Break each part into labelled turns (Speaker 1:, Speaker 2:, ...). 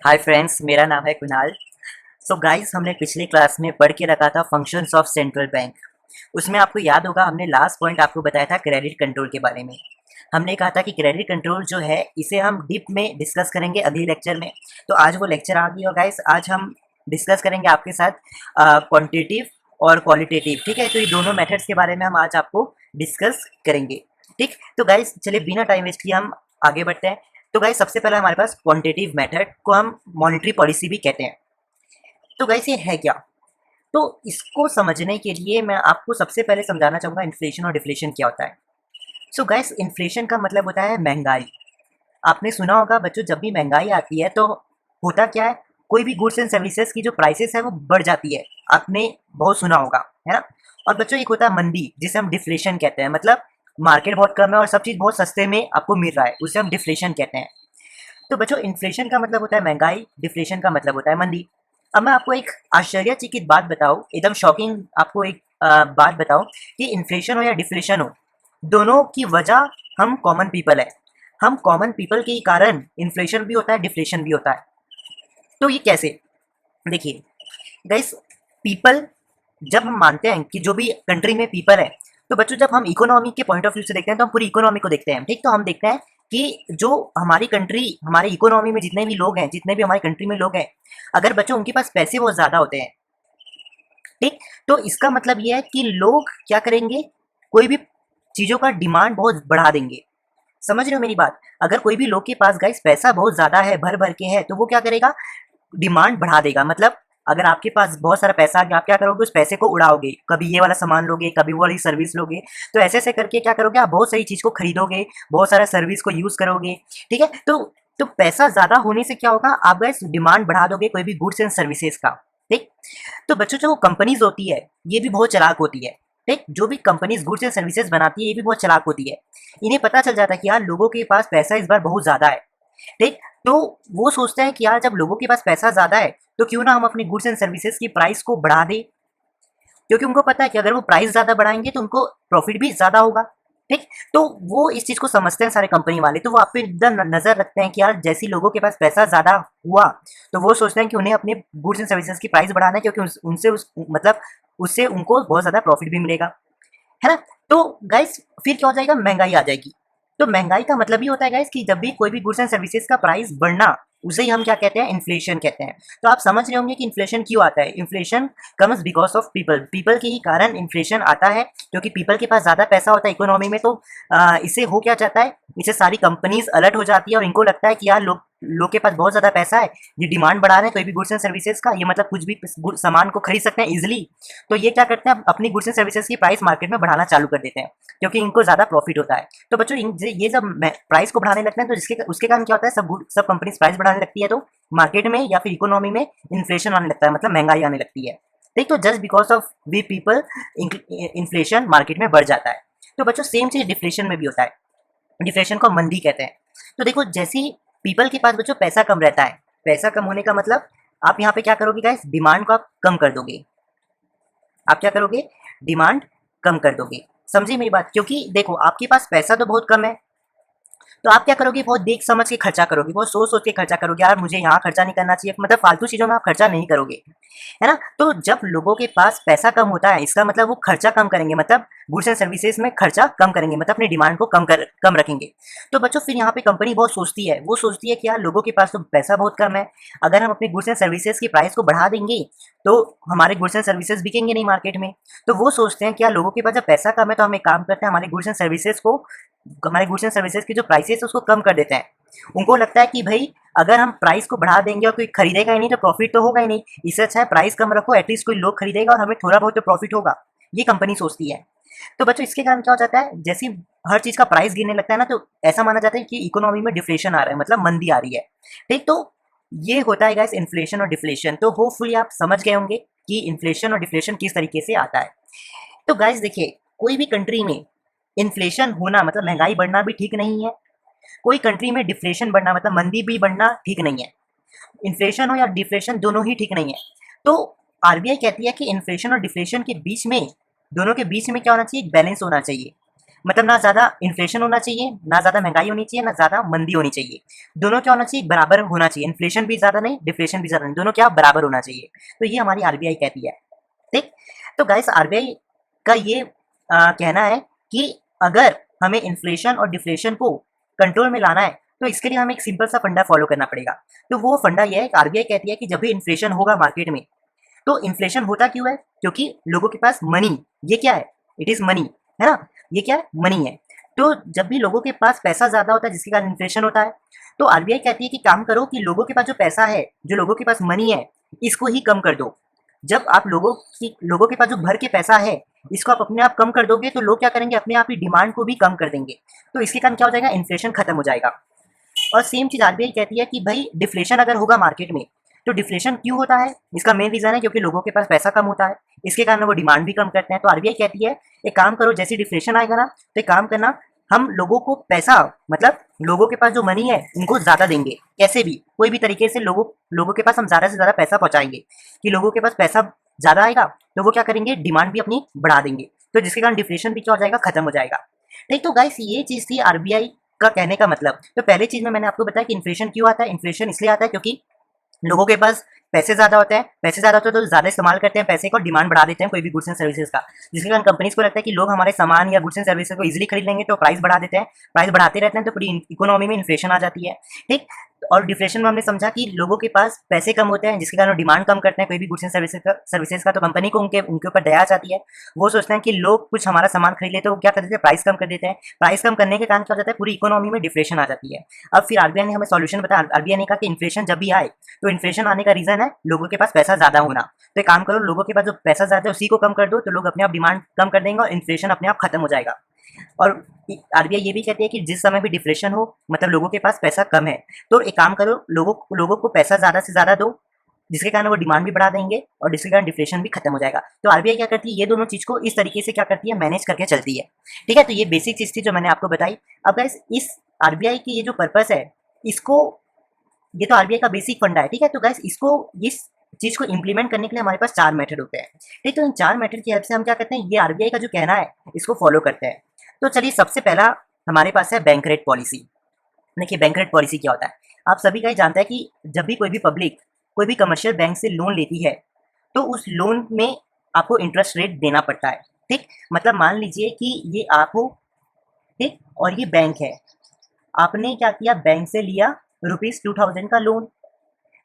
Speaker 1: Hi friends, मेरा नाम है कुणाल। सो गाइस, हमने पिछले क्लास में पढ़ के रखा था फंक्शंस ऑफ सेंट्रल बैंक। उसमें आपको याद होगा, हमने लास्ट पॉइंट आपको बताया था क्रेडिट कंट्रोल के बारे में। हमने कहा था कि क्रेडिट कंट्रोल जो है इसे हम डीप में डिस्कस करेंगे अगले लेक्चर में। तो आज वो लेक्चर आ गई और गाइस आज हम डिस्कस करेंगे आपके साथ क्वांटिटेटिव और क्वालिटेटिव। ठीक है, तो ये दोनों मेथड्स के बारे में हम आज आपको डिस्कस करेंगे। ठीक, तो गाइस चलिए बिना टाइम वेस्ट किए हम आगे बढ़ते हैं। तो गाइस सबसे पहले हमारे पास क्वांटिटेटिव मेथड को हम मॉनेटरी पॉलिसी भी कहते हैं। तो गाइस ये है क्या? तो इसको समझने के लिए मैं आपको सबसे पहले समझाना चाहूँगा इन्फ्लेशन और डिफ्लेशन क्या होता है। सो गाइस, इन्फ्लेशन का मतलब होता है महंगाई। आपने सुना होगा बच्चों, जब भी महंगाई आती है तो होता क्या है, कोई भी गुड्स एंड सर्विसेज की जो प्राइसेस है वो बढ़ जाती है। आपने बहुत सुना होगा, है ना। और बच्चों एक होता है मंदी, जिसे हम डिफ्लेशन कहते हैं। मतलब मार्केट बहुत कम है और सब चीज़ बहुत सस्ते में आपको मिल रहा है, उसे हम डिफ्लेशन कहते हैं। तो बच्चों इन्फ्लेशन का मतलब होता है महंगाई, डिफ्लेशन का मतलब होता है मंदी। अब मैं आपको एक आश्चर्यचकित बात बताऊं, एकदम शॉकिंग आपको एक बात बताऊं कि इन्फ्लेशन हो या डिफ्लेशन हो, दोनों की वजह हम कॉमन पीपल है। हम कॉमन पीपल के कारण इन्फ्लेशन भी होता है, डिफ्लेशन भी होता है। तो ये कैसे? देखिए गाइस, पीपल, जब हम मानते हैं कि जो भी कंट्री में पीपल है, तो बच्चों जब हम इकोनॉमी के पॉइंट ऑफ व्यू से देखते हैं तो हम पूरी इकोनॉमी को देखते हैं। ठीक, तो हम देखते हैं कि जो हमारी कंट्री, हमारी इकोनॉमी में जितने भी लोग हैं, जितने भी हमारी कंट्री में लोग हैं, अगर बच्चों उनके पास पैसे बहुत ज़्यादा होते हैं, ठीक, तो इसका मतलब ये है कि लोग क्या करेंगे, कोई भी चीज़ों का डिमांड बहुत बढ़ा देंगे। समझ रहे हो मेरी बात? अगर कोई भी लोग के पास गाइस पैसा बहुत ज़्यादा है, भर भर के है, तो वो क्या करेगा, डिमांड बढ़ा देगा। मतलब अगर आपके पास बहुत सारा पैसा आ गया, आप क्या करोगे, उस पैसे को उड़ाओगे, कभी ये वाला सामान लोगे, कभी वो वाली सर्विस लोगे। तो ऐसे ऐसे करके क्या करोगे, आप बहुत सारी चीज़ को खरीदोगे, बहुत सारा सर्विस को यूज़ करोगे। ठीक है, तो पैसा ज़्यादा होने से क्या होगा, आप गाइस डिमांड बढ़ा दोगे कोई भी गुड्स एंड सर्विसेज का। ठीक, तो बच्चों जो कंपनीज होती है ये भी बहुत चालाक होती है। ठीक, जो भी कंपनीज गुड्स एंड सर्विसेज बनाती है ये भी बहुत चालाक होती है। इन्हें पता चल जाता है कि यार लोगों के पास पैसा इस बार बहुत ज़्यादा है। ठीक, तो वो सोचते हैं कि यार जब लोगों के पास पैसा ज़्यादा है तो क्यों ना हम अपनी गुड्स एंड सर्विसेज की प्राइस को बढ़ा दें, क्योंकि उनको पता है कि अगर वो प्राइस ज़्यादा बढ़ाएंगे तो उनको प्रॉफिट भी ज़्यादा होगा। ठीक, तो वो इस चीज़ को समझते हैं सारे कंपनी वाले, तो वो आप पे एकदम नज़र रखते हैं कि यार जैसे लोगों के पास पैसा ज़्यादा हुआ तो वो सोचते हैं कि उन्हें अपने गुड्स एंड सर्विसेज की प्राइस बढ़ाना है, क्योंकि उनसे मतलब उससे उनको बहुत ज़्यादा प्रॉफिट भी मिलेगा, है ना। तो गाइस फिर क्या हो जाएगा, महंगाई आ जाएगी। तो महंगाई का मतलब ये होता है गाइस कि जब भी कोई भी गुड्स एंड सर्विसेज का प्राइस बढ़ना, उसे ही हम क्या कहते हैं, इन्फ्लेशन कहते हैं। तो आप समझ रहे होंगे कि इन्फ्लेशन क्यों आता है। Inflation comes because of people, people के ही कारण इन्फ्लेशन आता है, क्योंकि पीपल के पास ज़्यादा पैसा होता है इकोनॉमी में। तो इससे हो क्या जाता है, इससे सारी कंपनीज अलर्ट हो जाती है और इनको लगता है कि यार लोग के पास बहुत ज़्यादा पैसा है, ये डिमांड बढ़ा रहे हैं कोई भी गुड्स एंड सर्विसेज का, ये मतलब कुछ भी सामान को खरीद सकते हैं इजिली। तो ये क्या करते हैं, अपनी गुड्स एंड सर्विसेज की प्राइस मार्केट में बढ़ाना चालू कर देते हैं, क्योंकि इनको ज़्यादा प्रॉफिट होता है। तो बच्चों ये जब प्राइस को बढ़ाने लगते हैं तो जिसके उसके कारण क्या होता है, सब कंपनीज प्राइस बढ़ाने लगती है, तो मार्केट में या फिर इकोनॉमी में इन्फ्लेशन आने लगता है, मतलब महंगाई आने लगती है। ठीक, तो just because of we people inflation market में बढ़ जाता है। तो बच्चों सेम चीज़ डिफ्लेशन में भी होता है। डिफ्लेशन को मंदी कहते हैं। तो देखो, जैसी पीपल के पास बच्चों पैसा कम रहता है, पैसा कम होने का मतलब आप यहाँ पे क्या करोगे गाइस, डिमांड को आप कम कर दोगे। आप क्या करोगे, डिमांड कम कर दोगे। समझिए मेरी बात, क्योंकि देखो आपके पास पैसा तो बहुत कम है, तो आप क्या करोगे, बहुत देख समझ के खर्चा करोगे, बहुत सोच सोच के खर्चा करोगे, यार मुझे यहाँ खर्चा नहीं करना चाहिए, मतलब फालतू चीज़ों में आप खर्चा नहीं करोगे, है ना। तो जब लोगों के पास पैसा कम होता है, इसका मतलब वो खर्चा कम करेंगे, मतलब गुड्स एंड सर्विसेज में खर्चा कम करेंगे, मतलब अपनी डिमांड को कम रखेंगे। तो बच्चों फिर यहाँ पे कंपनी बहुत सोचती है, वो सोचती है कि यार लोगों के पास तो पैसा बहुत कम है, अगर हम अपनी गुड्स एंड सर्विसेज की प्राइस को बढ़ा देंगे तो हमारे गुड्स एंड सर्विसेज बिकेंगे नहीं मार्केट में। तो वो सोचते हैं कि यार लोगों के पास जब पैसा कम है तो हम एक काम करते हैं, हमारे गुड्स एंड सर्विसेज की जो प्राइसेस है उसको कम कर देते हैं। उनको लगता है कि भाई अगर हम प्राइस को बढ़ा देंगे और कोई खरीदेगा ही नहीं तो प्रॉफिट तो होगा ही नहीं, इससे अच्छा है प्राइस कम रखो, एटलीस्ट कोई लोग खरीदेगा और हमें थोड़ा बहुत तो प्रॉफिट होगा। ये कंपनी सोचती है। तो बच्चों इसके कारण क्या हो जाता है, जैसे हर चीज़ का प्राइस गिरने लगता है ना, तो ऐसा माना जाता है कि इकोनॉमी में डिफ्लेशन आ रहा है, मतलब मंदी आ रही है। ठीक, तो ये होता है गाइस इन्फ्लेशन और डिफ्लेशन। तो होपफुली आप समझ गए होंगे कि इन्फ्लेशन और डिफ्लेशन किस तरीके से आता है। तो गाइस देखिए, कोई भी कंट्री में इन्फ्लेशन होना मतलब महंगाई बढ़ना भी ठीक नहीं है, कोई कंट्री में डिफ्लेशन बढ़ना मतलब मंदी भी बढ़ना ठीक नहीं है। इन्फ्लेशन हो या डिफ्लेशन दोनों ही ठीक नहीं है। तो आरबीआई कहती है कि इन्फ्लेशन और डिफ्लेशन के बीच में, दोनों के बीच में क्या होना चाहिए, एक बैलेंस होना चाहिए। मतलब ना ज़्यादा इन्फ्लेशन होना चाहिए, ना ज़्यादा महंगाई होनी चाहिए, ना ज़्यादा मंदी होनी चाहिए। दोनों क्या होना चाहिए, बराबर होना चाहिए। इन्फ्लेशन भी ज़्यादा नहीं, डिफ्लेशन भी ज़्यादा नहीं, दोनों क्या बराबर होना चाहिए। तो ये हमारी आरबीआई कहती है। ठीक। तो गाइस आरबीआई का ये कहना है कि अगर हमें इन्फ्लेशन और डिफ्लेशन को कंट्रोल में लाना है तो इसके लिए हमें एक सिंपल सा फंडा फॉलो करना पड़ेगा। तो वो फंडा ये है कि आरबीआई कहती है कि जब भी इन्फ्लेशन होगा मार्केट में, तो इन्फ्लेशन होता क्यों है, क्योंकि लोगों के पास मनी, ये क्या है, इट इज मनी, है ना, ये क्या है, मनी है। तो जब भी लोगों के पास पैसा ज्यादा होता है जिसके कारण इन्फ्लेशन होता है, तो आरबीआई कहती है कि काम करो कि लोगों के पास जो पैसा है, जो लोगों के पास मनी है, इसको ही कम कर दो। जब आप लोगों के पास जो भर के पैसा है, इसको आप अपने आप कम कर दोगे तो लोग क्या करेंगे, अपने आप ही डिमांड को भी कम कर देंगे। तो इसके कारण क्या हो जाएगा, इन्फ्लेशन खत्म हो जाएगा। और सेम चीज आरबीआई कहती है कि भाई डिफ्लेशन अगर होगा मार्केट में, तो डिफ्लेशन क्यों होता है, इसका मेन रीजन है क्योंकि लोगों के पास पैसा कम होता है, इसके कारण वो डिमांड भी कम करते हैं। तो आरबीआई कहती है एक काम करो, जैसे डिफ्लेशन आएगा ना, तो एक काम करना, हम लोगों को पैसा, मतलब लोगों के पास जो मनी है उनको ज्यादा देंगे, कैसे भी कोई भी तरीके से लोगों लोगों के पास हम ज्यादा से ज्यादा पैसा पहुंचाएंगे, कि लोगों के पास पैसा ज्यादा आएगा तो वो क्या करेंगे, डिमांड भी अपनी बढ़ा देंगे, तो जिसके कारण डिफ्लेशन भी क्या हो जाएगा, खत्म हो जाएगा। ठीक। तो गाइस ये चीज थी आरबीआई का कहने का मतलब। तो पहले चीज में मैंने आपको बताया कि इन्फ्लेशन क्यों आता है। इन्फ्लेशन इसलिए आता है क्योंकि लोगों के पास पैसे ज्यादा होते हैं, पैसे ज्यादा होते हैं तो ज्यादा इस्तेमाल करते हैं पैसे को, डिमांड बढ़ा देते हैं कोई भी गुड्स एंड सर्विसेज का, जिसके कारण कंपनीज को लगता है कि लोग हमारे सामान या गुड्स एंड सर्विसेज को इजीली खरीद लेंगे, तो प्राइस बढ़ा देते हैं, प्राइस बढ़ाते रहते हैं, तो पूरी इकोनॉमी में इन्फ्लेशन आ जाती है। ठीक। और डिफ्लेशन में हमने समझा कि लोगों के पास पैसे कम होते हैं जिसके कारण डिमांड कम करते हैं कोई भी गुड्स एंड सर्विसेज का, तो कंपनी को उनके उनके ऊपर दया आ जाती है। वो सोचते हैं कि लोग कुछ हमारा सामान खरीद लेते हैं, वो क्या कर देते हैं, प्राइस कम कर देते हैं। प्राइस कम करने के कारण क्या हो जाता है, पूरी इकोनॉमी में डिफ्लेशन आ जाती है। अब फिर आरबीआई ने हमें सॉल्यूशन बताया। आरबीआई ने कहा कि इन्फ्लेशन जब भी आए तो इन्फ्लेशन आने का रीजन है लोगों के पास पैसा ज्यादा होना। तो एक काम करो, लोगों के पास जो पैसा ज्यादा है उसी को कम कर दो, तो लोग अपने आप डिमांड कम कर देंगे और इन्फ्लेशन अपने आप खत्म हो जाएगा। और आरबीआई ये भी कहती है कि जिस समय भी डिफ्लेशन हो, मतलब लोगों के पास पैसा कम है, तो एक काम करो, लोगों को पैसा ज्यादा से ज्यादा दो, जिसके कारण वो डिमांड भी बढ़ा देंगे और जिसके कारण डिफ्लेशन भी खत्म हो जाएगा। तो आरबीआई क्या करती है, ये दोनों चीज को इस तरीके से क्या करती है, मैनेज करके चलती है। ठीक है। तो ये बेसिक चीज थी जो मैंने आपको बताई। अब गाइस इस आरबीआई की ये जो पर्पस है, इसको, ये तो आरबीआई का बेसिक फंडा है। ठीक है। तो गाइस इसको, इस चीज को इंप्लीमेंट करने के लिए हमारे पास 4 मेथड होते हैं। ठीक। तो इन 4 मेथड की हेल्प से हम क्या करते हैं, ये आरबीआई का जो कहना है इसको फॉलो करते हैं। तो चलिए सबसे पहला हमारे पास है बैंक रेट पॉलिसी। देखिए बैंक रेट पॉलिसी क्या होता है, आप सभी का ही जानता है कि जब भी कोई भी पब्लिक कोई भी कमर्शियल बैंक से लोन लेती है, तो उस लोन में आपको इंटरेस्ट रेट देना पड़ता है। ठीक। मतलब मान लीजिए कि ये आप हो, ठीक, और ये बैंक है, आपने क्या किया, बैंक से लिया ₹2000 का लोन।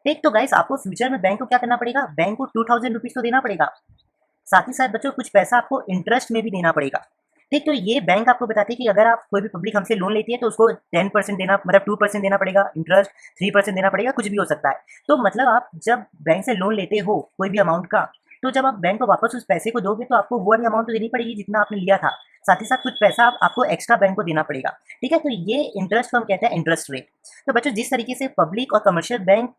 Speaker 1: ठीक। तो गाइस आपको फ्यूचर में बैंक को क्या करना पड़ेगा, बैंक को ₹2000 तो देना पड़ेगा, साथ ही साथ बच्चों कुछ पैसा आपको इंटरेस्ट में भी देना पड़ेगा। ठीक। तो ये बैंक आपको बताती है कि अगर आप कोई भी पब्लिक हमसे लोन लेती है तो उसको 10% देना, मतलब 2% देना पड़ेगा इंटरेस्ट, 3% देना पड़ेगा, कुछ भी हो सकता है। तो मतलब आप जब बैंक से लोन लेते हो कोई भी अमाउंट का, तो जब आप बैंक को वापस उस पैसे को दोगे तो आपको वो वाली अमाउंट तो देनी पड़ेगी जितना आपने लिया था, साथ ही साथ कुछ पैसा आपको एक्स्ट्रा बैंक को देना पड़ेगा। ठीक है। तो ये इंटरेस्ट को हम कहते हैं इंटरेस्ट रेट। तो बच्चों जिस तरीके से पब्लिक और कमर्शियल बैंक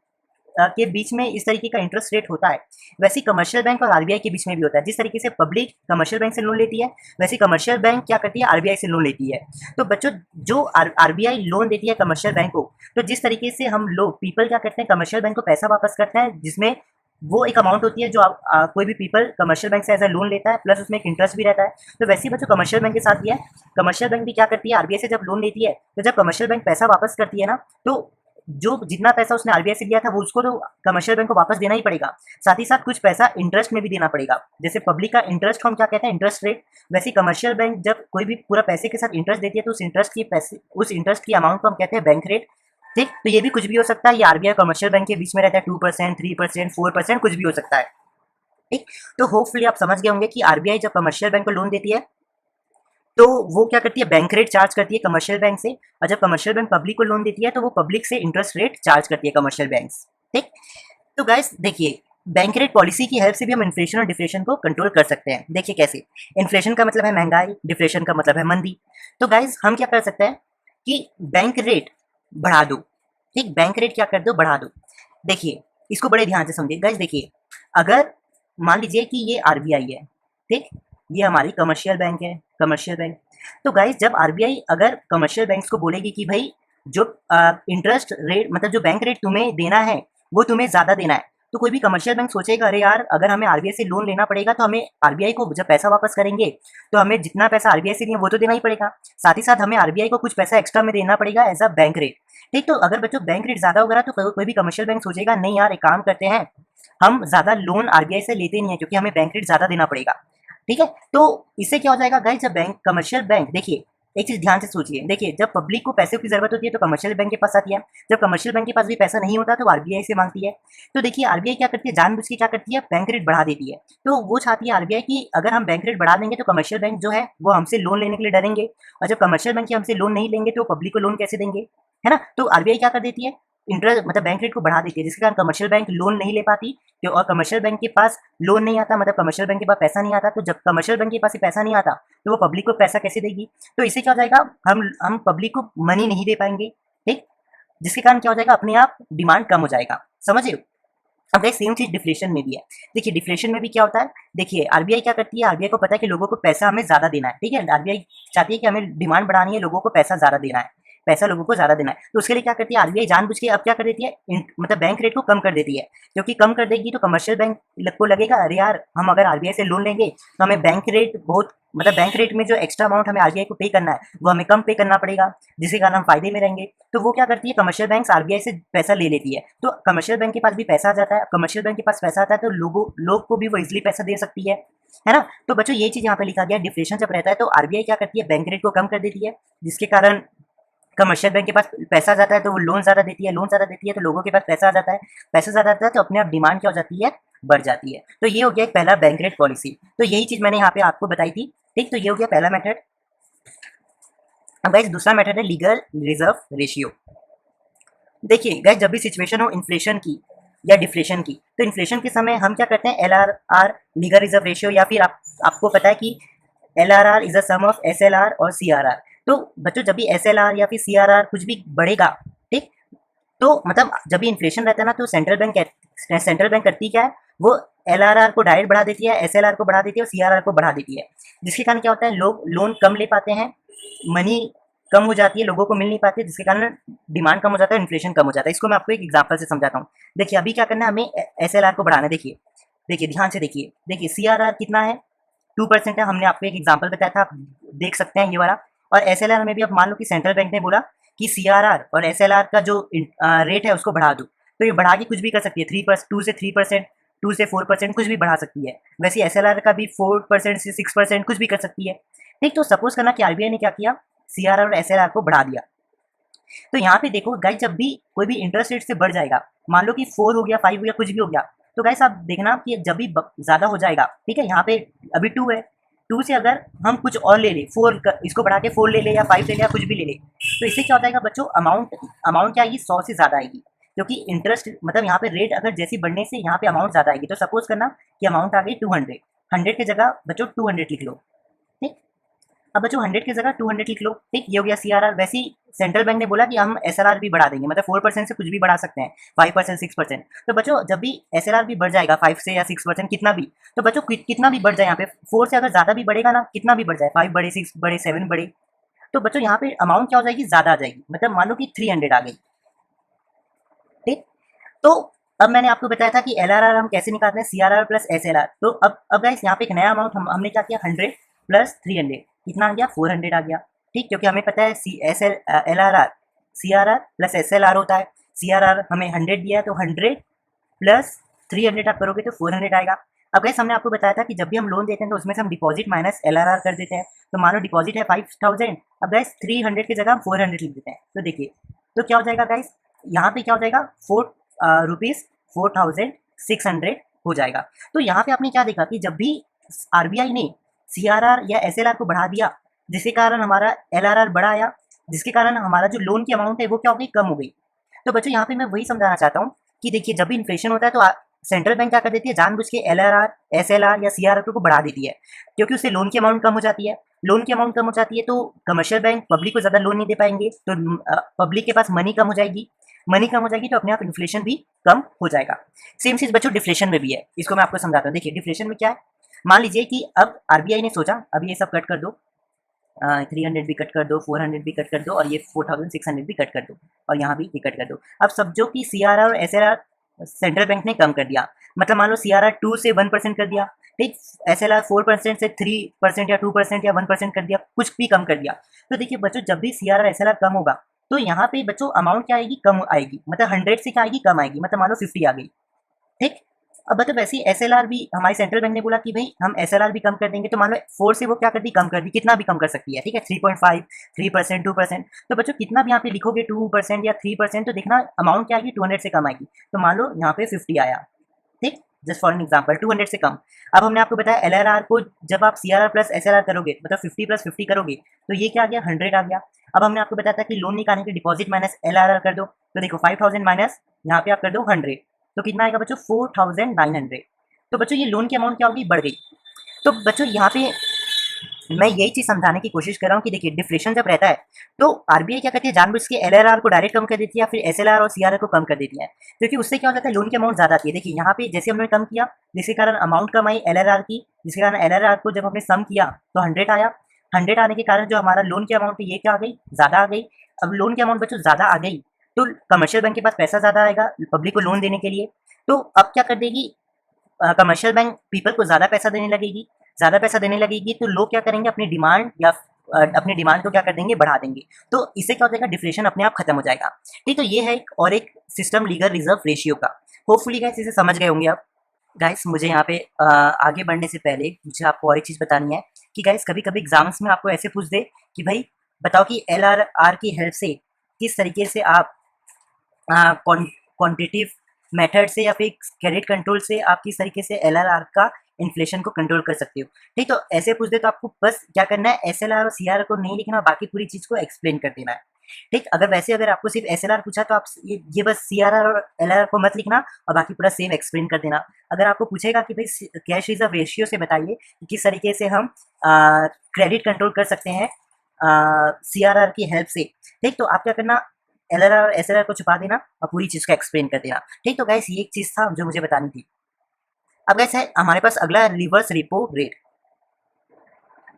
Speaker 1: के बीच में इस तरीके का इंटरेस्ट रेट होता है, वैसे ही कमर्शियल बैंक और आरबीआई के बीच में भी होता है। जिस तरीके से पब्लिक कमर्शियल बैंक से लोन लेती है, वैसे कमर्शियल बैंक क्या करती है, आरबीआई से लोन लेती है। तो बच्चों जो आरबीआई लोन देती है कमर्शियल बैंक को, तो जिस तरीके से हम लोग पीपल क्या करते हैं, कमर्शियल बैंक को पैसा वापस करते हैं, जिसमें वो एक अमाउंट होती है जो कोई भी पीपल कमर्शियल बैंक से एज ए लोन लेता है, प्लस उसमें एक इंटरेस्ट भी रहता है। तो वैसे ही बच्चों कमर्शियल बैंक के साथ भी है, कमर्शियल बैंक भी क्या करती है, आरबीआई से जब लोन लेती है, तो जब कमर्शियल बैंक पैसा वापस करती है ना, तो जो जितना पैसा उसने आरबीआई से लिया था वो उसको तो कमर्शियल बैंक को वापस देना ही पड़ेगा, साथ ही साथ कुछ पैसा इंटरेस्ट में भी देना पड़ेगा। जैसे पब्लिक का इंटरेस्ट को हम क्या कहते हैं, इंटरेस्ट रेट, वैसे कमर्शियल बैंक जब कोई भी पूरा पैसे के साथ इंटरेस्ट देती है तो उस इंटरेस्ट की अमाउंट को हम कहते हैं बैंक रेट। ठीक। तो ये भी कुछ भी हो सकता है, ये आरबीआई कमर्शियल बैंक के बीच में रहता है, 2%, 3%, 4%, कुछ भी हो सकता है। ठीक। तो होपफुली आप समझ गए होंगे कि आरबीआई जब कमर्शियल बैंक को लोन देती है तो वो क्या करती है, बैंक रेट चार्ज करती है कमर्शियल बैंक से, और जब कमर्शियल बैंक पब्लिक को लोन देती है तो वो पब्लिक से इंटरेस्ट रेट चार्ज करती है कमर्शियल बैंक। ठीक। तो गाइस देखिए बैंक रेट पॉलिसी की हेल्प से भी हम इन्फ्लेशन और डिफ्लेशन को कंट्रोल कर सकते हैं। देखिए कैसे, इन्फ्लेशन का मतलब है महंगाई, डिफ्लेशन का मतलब है मंदी। तो गाइस हम क्या कर सकते हैं कि बैंक रेट बढ़ा दो। ठीक। बैंक रेट क्या कर दो, बढ़ा दो। देखिए इसको बड़े ध्यान से समझिए गाइस। देखिए अगर मान लीजिए कि ये आरबीआई है, ठीक, ये हमारी कमर्शियल बैंक है, कमर्शियल बैंक। तो गाइस जब आरबीआई अगर कमर्शियल बैंक्स को बोलेगी कि भाई जो इंटरेस्ट रेट, मतलब जो बैंक रेट तुम्हें देना है वो तुम्हें ज्यादा देना है, तो कोई भी कमर्शियल बैंक सोचेगा अरे यार अगर हमें आरबीआई से लोन लेना पड़ेगा तो हमें आरबीआई को जब पैसा वापस करेंगे तो हमें जितना पैसा आरबीआई से दिए वो तो देना ही पड़ेगा, साथ ही साथ हमें आरबीआई को कुछ पैसा एक्स्ट्रा में देना पड़ेगा एज अ बैंक रेट। ठीक, तो अगर बच्चों बैंक रेट ज़्यादा होगा तो कोई भी कमर्शियल बैंक सोचेगा नहीं यार एक काम करते हैं, हम ज़्यादा लोन आरबीआई से लेते नहीं है क्योंकि हमें बैंक रेट ज़्यादा देना पड़ेगा। ठीक है, तो इससे क्या हो जाएगा गाइस, जब बैंक कमर्शियल बैंक, देखिए एक चीज ध्यान से सोचिए, देखिए जब पब्लिक को पैसे की जरूरत होती है तो कमर्शियल बैंक के पास आती है, जब कमर्शियल बैंक के पास भी पैसा नहीं होता तो आरबीआई से मांगती है। तो देखिए आरबीआई क्या करती है, जानबूझ के क्या करती है, बैंक रेट बढ़ा देती है। तो वो चाहती है आरबीआई कि अगर हम बैंक रेट बढ़ा देंगे तो कमर्शियल बैंक जो है वो हमसे लोन लेने के लिए डरेंगे, और जब कमर्शियल बैंक हमसे लोन नहीं लेंगे तो पब्लिक को लोन कैसे देंगे, है ना। तो आरबीआई क्या कर देती है, इंटरेस्ट मतलब बैंक रेट को बढ़ा देती है, जिसके कारण कमर्शियल बैंक लोन नहीं ले पाती। तो और कमर्शियल बैंक के पास लोन नहीं आता, मतलब कमर्शियल बैंक के पास पैसा नहीं आता, तो जब कमर्शियल बैंक के पास पैसा नहीं आता तो वो पब्लिक को पैसा कैसे देगी। तो इससे क्या हो जाएगा, हम पब्लिक को मनी नहीं दे पाएंगे। ठीक, जिसके कारण क्या हो जाएगा, अपने आप डिमांड कम हो जाएगा, समझ रहे हो। अब गाइस सेम चीज डिफ्लेशन में भी है। देखिए डिफ्लेशन में भी क्या होता है, देखिए आरबीआई क्या करती है, आरबीआई को पता है कि लोगों को पैसा हमें ज्यादा देना है। ठीक है, आरबीआई चाहती है कि हमें डिमांड बढ़ानी है, लोगों को पैसा ज्यादा देना है, पैसा लोगों को ज्यादा देना है। तो उसके लिए क्या करती है आरबीआई, जानबूझ के अब क्या कर देती है, मतलब बैंक रेट को कम कर देती है, क्योंकि कम कर देगी तो कमर्शियल बैंक को लगेगा अरे यार हम अगर आरबीआई से लोन लेंगे तो हमें बैंक रेट बहुत, मतलब बैंक रेट में जो एक्स्ट्रा अमाउंट हमें आरबीआई को पे करना है वो हमें कम पे करना पड़ेगा, जिसके कारण हम फायदे में रहेंगे। तो वो क्या करती है, कमर्शियल बैंक आरबीआई से पैसा ले लेती है, तो कमर्शियल बैंक के पास भी पैसा आ जाता है, कमर्शियल बैंक के पास पैसा आता है तो लोग को भी वो इजिली पैसा दे सकती है ना। तो बच्चों ये चीज यहाँ पे लिखा गया, डिफ्लेशन जब रहता है तो आरबीआई क्या करती है, बैंक रेट को कम कर देती है, जिसके कारण कमर्शियल बैंक के पास पैसा आ जाता है तो वो लोन ज़्यादा देती है, लोन ज़्यादा देती है तो लोगों के पास पैसा आ जाता है, पैसा ज़्यादा आता है तो अपने आप डिमांड क्या हो जाती है, बढ़ जाती है। तो ये हो गया एक पहला बैंक रेट पॉलिसी। तो यही चीज़ मैंने यहाँ पे आपको बताई थी। ठीक, तो ये हो गया पहला मेथड। अब गाइस दूसरा मेथड है लीगल रिजर्व रेशियो। देखिए गाइस जब भी सिचुएशन हो इन्फ्लेशन की या डिफ्लेशन की, तो इन्फ्लेशन के समय हम क्या करते हैं, LRR लीगल रिजर्व रेशियो, या फिर आपको पता है कि LRR is a sum of SLR और CRR। तो बच्चों जब भी SLR या फिर CRR कुछ भी बढ़ेगा, ठीक, तो मतलब जब भी इन्फ्लेशन रहता है ना तो सेंट्रल बैंक करती क्या है, वो LRR को डायरेक्ट बढ़ा देती है, SLR को बढ़ा देती है और CRR को बढ़ा देती है, जिसके कारण क्या होता है, लोग लोन कम ले पाते हैं, मनी कम हो जाती है, लोगों को मिल नहीं पाती, जिसके कारण डिमांड कम हो जाता है, इन्फ्लेशन कम हो जाता है। इसको मैं आपको एक एग्जांपल से समझाता हूँ। देखिए अभी क्या करना है, हमें SLR को बढ़ाना है। देखिए देखिए ध्यान से देखिए, देखिए CRR कितना है, 2% है, हमने आपको एक एग्जांपल बताया था, आप देख सकते हैं ये वाला। और SLR में भी आप मान लो कि सेंट्रल बैंक ने बोला कि CRR और SLR का जो रेट है उसको बढ़ा दो, तो ये बढ़ा के कुछ भी कर सकती है, 2 से 3%, 2 से 4% कुछ भी बढ़ा सकती है। वैसे SLR का भी 4% से 6% कुछ भी कर सकती है। ठीक, तो सपोज करना कि आरबीआई ने क्या किया, CRR और SLR को बढ़ा दिया। तो यहाँ पे देखो गाइस जब भी कोई भी इंटरेस्ट रेट से बढ़ जाएगा, मान लो कि 4 हो गया, 5 हो गया, कुछ भी हो गया, तो गाइस आप देखना कि जब भी ज़्यादा हो जाएगा, ठीक है, यहाँ पे अभी 2 है, 2 से अगर हम कुछ और ले लें, 4 इसको बढ़ा के 4 ले ले या 5 ले ले या कुछ भी ले ले, तो इससे क्या हो जाएगा बच्चों, अमाउंट क्या आएगी, 100 से ज़्यादा आएगी, क्योंकि इंटरेस्ट मतलब यहाँ पे रेट अगर जैसी बढ़ने से यहाँ पे अमाउंट ज़्यादा आएगी। तो सपोज करना कि अमाउंट आ गई 200, 100 की जगह बच्चों 200 लिख लो। ठीक, अब बच्चों 100 की जगह 200 लिख लो। ठीक, ये हो गया CRR। वैसे ही सेंट्रल बैंक ने बोला कि हम SLR भी बढ़ा देंगे, मतलब 4% से कुछ भी बढ़ा सकते हैं, 5%, 6%। तो बच्चों जब भी SLR भी बढ़ जाएगा 5 से या 6%, कितना भी, तो बच्चों कितना भी बढ़ जाए, यहाँ पे 4 से अगर ज़्यादा भी बढ़ेगा ना, कितना भी बढ़ जाए, 5 बढ़े, 6 बढ़े, 7 बढ़े, तो बच्चों यहाँ पे अमाउंट क्या हो जाएगी, ज़्यादा आ जाएगी, मतलब मान लो कि 300 आ गई। ठीक, तो अब मैंने आपको बताया था कि LRR हम कैसे निकालते हैं, CRR प्लस SLR। तो अब गाइस यहाँ पे एक नया अमाउंट हमने क्या किया, 100 प्लस 300, कितना आ गया, 400 आ गया। ठीक, क्योंकि हमें पता है LRR CRR प्लस SLR होता है। CRR हमें 100 दिया है तो 100 प्लस 300 आप करोगे तो 400 आएगा। अब गैस हमने आपको बताया था कि जब भी हम लोन देते हैं तो उसमें से हम डिपॉजिट माइनस LRR कर देते हैं। तो मान लो डिपॉजिट है 5000, अब गैस 300 की जगह हम 400 लिख देते हैं। तो देखिए तो क्या हो जाएगा गैस, यहाँ पे क्या हो जाएगा, रुपीज़ 4600 हो जाएगा। तो यहाँ पे आपने क्या देखा कि जब भी आरबीआई ने CRR या SLR को बढ़ा दिया, जिसके कारण हमारा LRR बढ़ा आया, जिसके कारण हमारा जो लोन की अमाउंट है वो क्या हो गई, कम हो गई। तो बच्चों यहाँ पे मैं वही समझाना चाहता हूँ कि देखिए जब भी इन्फ्लेशन होता है तो सेंट्रल बैंक क्या कर देती है, जानबूझ के LRR, SLR या CRR को बढ़ा देती है, क्योंकि उससे लोन की अमाउंट कम हो जाती है। लोन की अमाउंट कम हो जाती है तो कमर्शियल बैंक पब्लिक को ज़्यादा लोन नहीं दे पाएंगे, तो पब्लिक के पास मनी कम हो जाएगी, मनी कम हो जाएगी तो अपने आप इन्फ्लेशन भी कम हो जाएगा। सेम चीज़ बच्चों डिफ्लेशन में भी है, इसको मैं आपको समझाता हूँ। देखिए डिफ्लेशन में क्या है, मान लीजिए कि अब आरबीआई ने सोचा अब ये सब कट कर दो, 300 भी कट कर दो, 400 भी कट कर दो और ये 4600 भी कट कर दो और यहाँ भी कट कर दो। अब सब जो कि CRR और SLR सेंट्रल बैंक ने कम कर दिया, मतलब मान लो CRR 2 से 1% कर दिया, ठीक, SLR 4% से 3% या 2% या 1% कर दिया, कुछ भी कम कर दिया। तो देखिए बच्चों, जब भी CRR SLR कम होगा तो यहाँ पे बच्चों अमाउंट क्या आएगी, कम आएगी, मतलब 100 से क्या आएगी, कम आएगी, मतलब मान लो 50 आ गई, ठीक। अब मतलब वैसे ही SLR भी हमारी सेंट्रल बैंक ने बोला कि भाई हम SLR भी कम कर देंगे, तो मान लो 4 से वो क्या कर दी, कम कर दी, कितना भी कम कर सकती है, ठीक है, 3.5, 3%, 2%। तो बच्चों कितना भी यहाँ पे लिखोगे 2% या 3%, तो देखना अमाउंट क्या आएगी, 200 से कम आएगी। तो मान लो यहाँ पे 50 आया, ठीक, जस्ट फॉर एन एग्जाम्पल 200 से कम। अब हमने आपको बताया LRR को जब आप CRR प्लस SLR करोगे, मतलब 50 प्लस 50 करोगे, तो ये क्या आ गया, 100 आ गया। अब हमने आपको बताया था कि लोन निकालने के डिपॉजिट माइनस LRR कर दो, तो देखो 5000 माइनस यहाँ पे आप कर दो 100, तो कितना आएगा बच्चों, 4900। तो बच्चों ये लोन की अमाउंट क्या होगी, बढ़ गई। तो बच्चों यहाँ पे मैं यही चीज समझाने की कोशिश कर रहा हूँ कि देखिए डिफ्लेशन जब रहता है तो आरबीआई क्या करती है, जानबूझ के LRR को डायरेक्ट कम कर देती है या फिर SLR और CRR को कम कर देती है, क्योंकि उससे क्या हो जाता है, लोन की अमाउंट ज्यादा आती है। देखिए यहाँ पे जैसे हमने कम किया, जिसके कारण अमाउंट कम आई LRR की, जिसके कारण LRR को जब हमने सम किया तो 100 आया, 100 आने के कारण जो हमारा लोन की अमाउंट है ये क्या आ गई, ज्यादा आ गई। अब लोन की अमाउंट बच्चों ज्यादा आ गई तो कमर्शियल बैंक के पास पैसा ज्यादा आएगा पब्लिक को लोन देने के लिए, तो अब क्या कर देगी, कमर्शियल बैंक पीपल को ज़्यादा पैसा देने लगेगी, ज़्यादा पैसा देने लगेगी तो लोग क्या करेंगे, अपनी डिमांड या अपनी डिमांड को क्या कर देंगे, बढ़ा देंगे। तो इससे क्या हो जाएगा, डिफ्लेशन अपने आप खत्म हो जाएगा। ठीक, तो ये है एक और एक सिस्टम लीगल रिजर्व रेशियो का। होपफुली गाइस इसे समझ गए होंगे आप। गाइस मुझे यहाँ पे आगे बढ़ने से पहले मुझे आपको और एक चीज़ बतानी है कि गाइस कभी कभी एग्जाम्स में आपको ऐसे पूछ दे कि भाई बताओ कि LRR की हेल्प से किस तरीके से आप क्वांटिटेटिव मेथड से या फिर क्रेडिट कंट्रोल से आप किस तरीके से LRR का इन्फ्लेशन को कंट्रोल कर सकते हो। ठीक, तो ऐसे पूछ दे तो आपको बस क्या करना है, SLR और CRR को नहीं लिखना, बाकी पूरी चीज को एक्सप्लेन कर देना है। ठीक, अगर वैसे अगर आपको सिर्फ SLR पूछा तो आप ये बस CRR और LRR को मत लिखना और बाकी पूरा सेम एक्सप्लेन कर देना। अगर आपको पूछेगा कि भाई कैश रिजर्व रेशियो से बताइए कि किस तरीके से हम क्रेडिट कंट्रोल कर सकते हैं CRR की हेल्प से, ठीक, तो आप क्या करना, LRR और SLR को छुपा देना और पूरी चीज को एक्सप्लेन कर देना। ठीक, तो गाइस ये एक चीज था जो मुझे बतानी थी। अब गाइस है हमारे पास अगला रिवर्स रेपो रेट।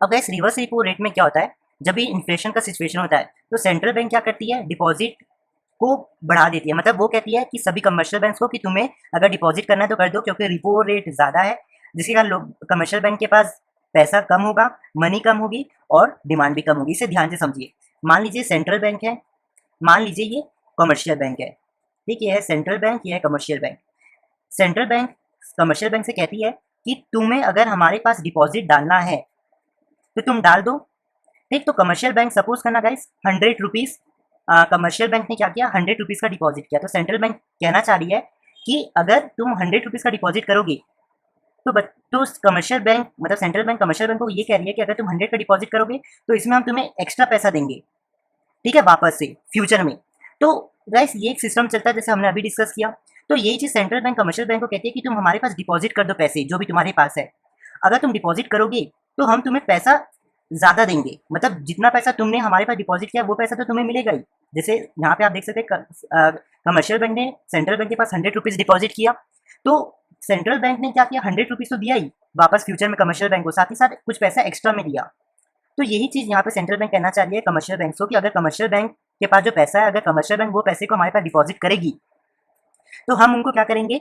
Speaker 1: अब गाइस रिवर्स रेपो रेट में क्या होता है, जब भी इन्फ्लेशन का सिचुएशन होता है तो सेंट्रल बैंक क्या करती है, डिपॉजिट को बढ़ा देती है, मतलब वो कहती है कि सभी कमर्शियल बैंक को कि तुम्हें अगर डिपॉजिट करना है तो कर दो, क्योंकि रिपो रेट ज्यादा है, जिसके कारण लोग कमर्शियल बैंक के पास पैसा कम होगा, मनी कम होगी और डिमांड भी कम होगी। इसे ध्यान से समझिए। मान लीजिए सेंट्रल बैंक है, मान लीजिए ये कमर्शियल बैंक है, ठीक, ये है सेंट्रल बैंक, ये है commercial bank. Central bank commercial bank से कहती है कि तुम्हें अगर हमारे पास डिपॉजिट डालना है तो तुम डाल दो, ठीक। तो कमर्शियल बैंक सपोज करना गाइस 100 रुपीज, कमर्शियल बैंक ने क्या किया, 100 रुपीज का डिपॉजिट किया, तो सेंट्रल बैंक कहना चाह रही है कि अगर तुम 100 रुपीज का डिपॉजिट करोगे तो कमर्शियल बैंक मतलब सेंट्रल बैंक कमर्शियल बैंक को ये कह रही है कि अगर तुम 100 का डिपॉजिट करोगे तो इसमें हम तुम्हें एक्स्ट्रा पैसा देंगे, ठीक है, वापस से फ्यूचर में। तो गाइस ये एक सिस्टम चलता है जैसे हमने अभी डिस्कस किया। तो यही चीज सेंट्रल बैंक कमर्शियल बैंक को कहती है कि तुम हमारे पास डिपॉजिट कर दो पैसे जो भी तुम्हारे पास है, अगर तुम डिपॉजिट करोगे तो हम तुम्हें पैसा ज्यादा देंगे, मतलब जितना पैसा तुमने हमारे पास डिपॉजिट किया वो पैसा तो तुम्हें मिलेगा ही। जैसे यहाँ पे आप देख सकते हैं कमर्शियल बैंक ने सेंट्रल बैंक के पास 100 रुपीज डिपॉजिट किया, तो सेंट्रल बैंक ने क्या किया, 100 रुपीज तो दिया ही वापस फ्यूचर में कमर्शियल बैंक को, साथ ही साथ कुछ पैसा एक्स्ट्रा में दिया। तो यही चीज यहाँ पे सेंट्रल बैंक कहना चाह रही है कमर्शियल बैंक को कि अगर कमर्शियल बैंक के पास जो पैसा है, अगर कमर्शियल बैंक वो पैसे को हमारे पास डिपॉजिट करेगी तो हम उनको क्या करेंगे,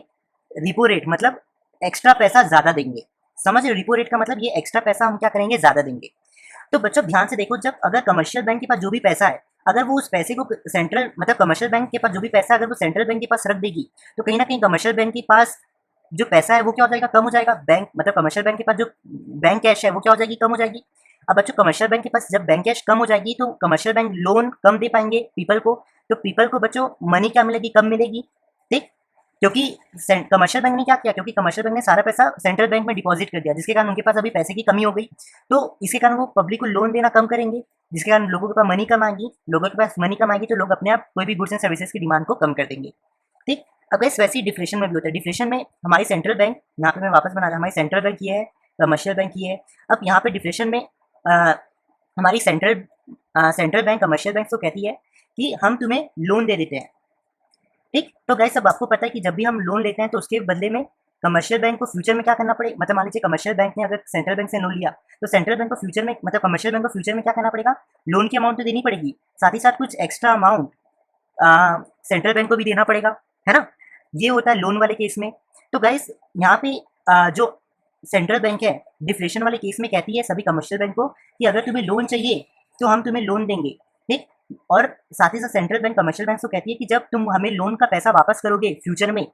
Speaker 1: रिपो रेट मतलब एक्स्ट्रा पैसा ज्यादा देंगे। समझ रहे हो, रिपो रेट का मतलब ये एक्स्ट्रा पैसा हम क्या करेंगे, ज्यादा देंगे। तो बच्चों ध्यान से देखो, जब अगर कमर्शियल बैंक के पास जो भी पैसा है, अगर वो उस पैसे को सेंट्रल मतलब कमर्शियल बैंक के पास जो भी पैसा अगर वो सेंट्रल बैंक के पास रख देगी तो कहीं ना कहीं कमर्शियल बैंक के पास जो पैसा है वो क्या हो जाएगा, कम हो जाएगा। बैंक मतलब कमर्शियल बैंक के पास जो बैंक कैश है वो क्या हो जाएगी, कम हो जाएगी। अब बच्चों कमर्शियल बैंक के पास जब बैंक कैश कम हो जाएगी तो कमर्शियल बैंक लोन कम दे पाएंगे पीपल को, तो पीपल को बच्चों मनी क्या मिलेगी, कम मिलेगी, ठीक। क्योंकि कमर्शियल बैंक ने क्या किया, क्योंकि कमर्शियल बैंक ने सारा पैसा सेंट्रल बैंक में डिपॉजिट कर दिया, जिसके कारण उनके पास अभी पैसे की कमी हो गई, तो इसके कारण वो पब्लिक को लोन देना कम करेंगे, जिसके कारण लोगों के पास मनी कम आएगी, लोगों के पास मनी कम आएगी तो लोग अपने आप कोई भी गुड्स एंड सर्विसेज की डिमांड को कम कर देंगे, ठीक। अब इस वैसे ही डिफ्लेशन में भी होता है। डिफ्लेशन में हमारी सेंट्रल बैंक, यहाँ पे मैं वापस बना रहा, हमारी सेंट्रल बैंक ये है, कमर्शियल बैंक ये है। अब यहाँ पे डिफ्लेशन में हमारी सेंट्रल बैंक कमर्शियल बैंक को कहती है कि हम तुम्हें लोन दे देते हैं, ठीक। तो गाइस अब आपको पता है कि जब भी हम लोन लेते हैं तो उसके बदले में कमर्शियल बैंक को फ्यूचर में क्या करना पड़ेगा, मतलब मान लीजिए कमर्शियल बैंक ने अगर सेंट्रल बैंक से लोन लिया तो सेंट्रल बैंक को फ्यूचर में मतलब कमर्शियल बैंक को फ्यूचर में क्या करना पड़ेगा, लोन की अमाउंट तो देनी पड़ेगी, साथ ही साथ कुछ एक्स्ट्रा अमाउंट सेंट्रल बैंक को भी देना पड़ेगा, है ना। ये होता है लोन वाले केस में। तो गाइस यहाँ पे जो सेंट्रल बैंक है डिफ्लेशन वाले केस में कहती है सभी कमर्शियल बैंक को कि अगर तुम्हें लोन चाहिए तो हम तुम्हें लोन देंगे, ठीक। और साथ ही साथ सेंट्रल बैंक कमर्शियल बैंक को कहती है कि जब तुम हमें लोन का पैसा वापस करोगे फ्यूचर में,